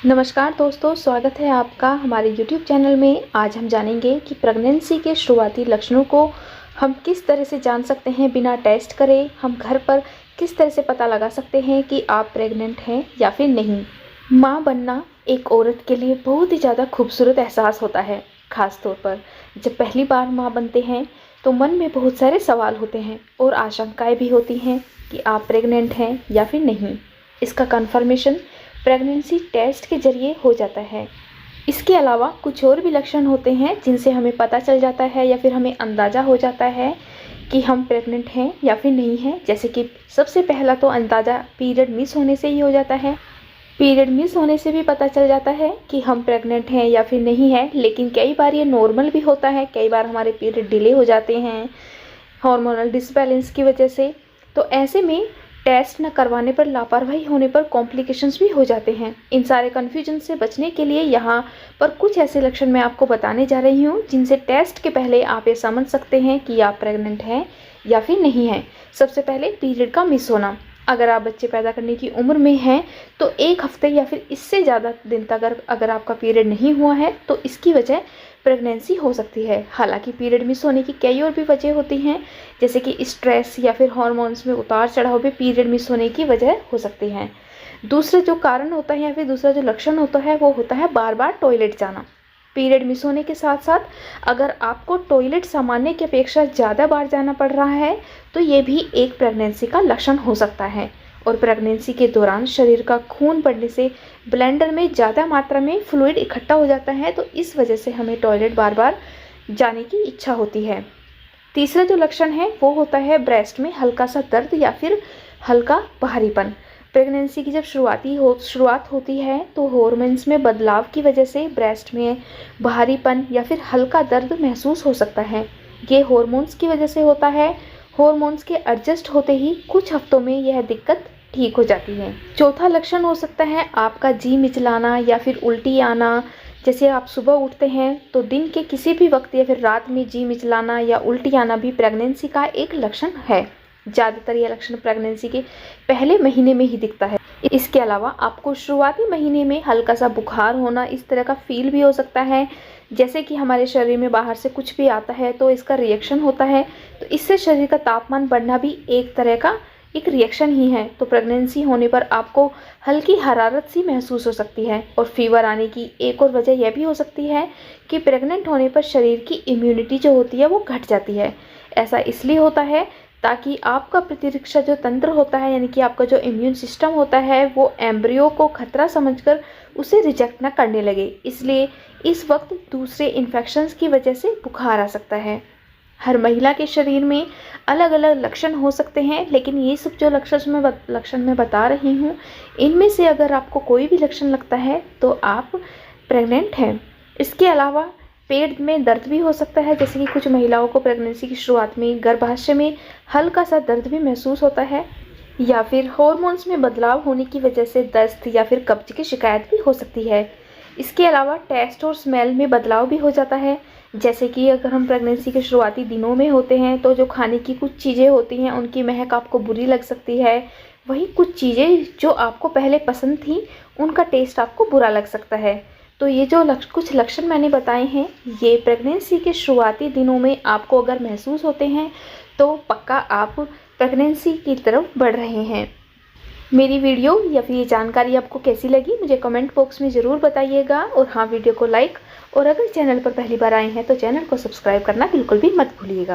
नमस्कार दोस्तों, स्वागत है आपका हमारे YouTube चैनल में। आज हम जानेंगे कि प्रेगनेंसी के शुरुआती लक्षणों को हम किस तरह से जान सकते हैं बिना टेस्ट करे। हम घर पर किस तरह से पता लगा सकते हैं कि आप प्रेग्नेंट हैं या फिर नहीं। माँ बनना एक औरत के लिए बहुत ही ज़्यादा खूबसूरत एहसास होता है। ख़ास तौर पर जब पहली बार माँ बनते हैं तो मन में बहुत सारे सवाल होते हैं और आशंकाएँ भी होती हैं कि आप प्रेग्नेंट हैं या फिर नहीं। इसका कन्फर्मेशन प्रेगनेंसी टेस्ट के ज़रिए हो जाता है। इसके अलावा कुछ और भी लक्षण होते हैं जिनसे हमें पता चल जाता है या फिर हमें अंदाज़ा हो जाता है कि हम प्रेग्नेंट हैं या फिर नहीं हैं। जैसे कि सबसे पहला तो अंदाज़ा पीरियड मिस होने से ही हो जाता है। पीरियड मिस होने से भी पता चल जाता है कि हम प्रेग्नेंट हैं या फिर नहीं है। लेकिन कई बार ये नॉर्मल भी होता है, कई बार हमारे पीरियड डिले हो जाते हैं हार्मोनल डिसबैलेंस की वजह से। तो ऐसे में टेस्ट न करवाने पर, लापरवाही होने पर कॉम्प्लिकेशंस भी हो जाते हैं। इन सारे कन्फ्यूजन से बचने के लिए यहाँ पर कुछ ऐसे लक्षण मैं आपको बताने जा रही हूँ जिनसे टेस्ट के पहले आप ये समझ सकते हैं कि आप प्रेग्नेंट हैं या फिर नहीं हैं। सबसे पहले पीरियड का मिस होना। अगर आप बच्चे पैदा करने की उम्र में हैं तो 1 हफ्ते या फिर इससे ज़्यादा दिन तक अगर आपका पीरियड नहीं हुआ है तो इसकी वजह प्रेगनेंसी हो सकती है। हालांकि पीरियड मिस होने की कई और भी वजह होती हैं, जैसे कि स्ट्रेस या फिर हार्मोन्स में उतार चढ़ाव भी पीरियड मिस होने की वजह हो सकती हैं। दूसरा जो कारण होता है या फिर दूसरा जो लक्षण होता है वो होता है बार बार टॉयलेट जाना। पीरियड मिस होने के साथ साथ अगर आपको टॉयलेट सामान्य की अपेक्षा ज़्यादा बार जाना पड़ रहा है तो ये भी एक प्रेगनेंसी का लक्षण हो सकता है। और प्रेगनेंसी के दौरान शरीर का खून बढ़ने से ब्लैंडर में ज़्यादा मात्रा में फ्लूइड इकट्ठा हो जाता है, तो इस वजह से हमें टॉयलेट बार बार जाने की इच्छा होती है। तीसरा जो लक्षण है वो होता है ब्रेस्ट में हल्का सा दर्द या फिर हल्का भारीपन। प्रेगनेंसी की जब शुरुआत होती है तो हॉर्मोन्स में बदलाव की वजह से ब्रेस्ट में भारीपन या फिर हल्का दर्द महसूस हो सकता है। ये हॉर्मोन्स की वजह से होता है। हॉर्मोन्स के एडजस्ट होते ही कुछ हफ्तों में यह दिक्कत ठीक हो जाती है। चौथा लक्षण हो सकता है आपका जी मिचलाना या फिर उल्टी आना। जैसे आप सुबह उठते हैं तो दिन के किसी भी वक्त या फिर रात में जी मिचलाना या उल्टी आना भी प्रेगनेंसी का एक लक्षण है। ज़्यादातर यह लक्षण प्रेगनेंसी के पहले महीने में ही दिखता है। इसके अलावा आपको शुरुआती महीने में हल्का सा बुखार होना, इस तरह का फील भी हो सकता है, जैसे कि हमारे शरीर में बाहर से कुछ भी आता है तो इसका रिएक्शन होता है। तो इससे शरीर का तापमान बढ़ना भी एक तरह का एक रिएक्शन ही है। तो प्रेगनेंसी होने पर आपको हल्की हरारत सी महसूस हो सकती है। और फीवर आने की एक और वजह यह भी हो सकती है कि प्रेग्नेंट होने पर शरीर की इम्यूनिटी जो होती है वो घट जाती है। ऐसा इसलिए होता है ताकि आपका प्रतिरक्षा जो तंत्र होता है, यानी कि आपका जो इम्यून सिस्टम होता है, वो एम्ब्रियो को खतरा समझकर उसे रिजेक्ट ना करने लगे। इसलिए इस वक्त दूसरे इन्फेक्शंस की वजह से बुखार आ सकता है। हर महिला के शरीर में अलग अलग लक्षण हो सकते हैं, लेकिन ये सब जो लक्षण मैं बता रही हूँ, इनमें से अगर आपको कोई भी लक्षण लगता है तो आप प्रेग्नेंट हैं। इसके अलावा पेट में दर्द भी हो सकता है, जैसे कि कुछ महिलाओं को प्रेगनेंसी की शुरुआत में गर्भाशय में हल्का सा दर्द भी महसूस होता है, या फिर हार्मोन्स में बदलाव होने की वजह से दस्त या फिर कब्ज की शिकायत भी हो सकती है। इसके अलावा टेस्ट और स्मेल में बदलाव भी हो जाता है, जैसे कि अगर हम प्रेगनेंसी के शुरुआती दिनों में होते हैं तो जो खाने की कुछ चीज़ें होती हैं उनकी महक आपको बुरी लग सकती है। वहीं कुछ चीज़ें जो आपको पहले पसंद थी उनका टेस्ट आपको बुरा लग सकता है। तो ये जो कुछ लक्षण मैंने बताए हैं, ये प्रेगनेंसी के शुरुआती दिनों में आपको अगर महसूस होते हैं तो पक्का आप प्रेगनेंसी की तरफ बढ़ रहे हैं। मेरी वीडियो या फिर ये जानकारी आपको कैसी लगी मुझे कमेंट बॉक्स में ज़रूर बताइएगा। और हाँ, वीडियो को लाइक और अगर चैनल पर पहली बार आए हैं तो चैनल को सब्सक्राइब करना बिल्कुल भी मत भूलिएगा।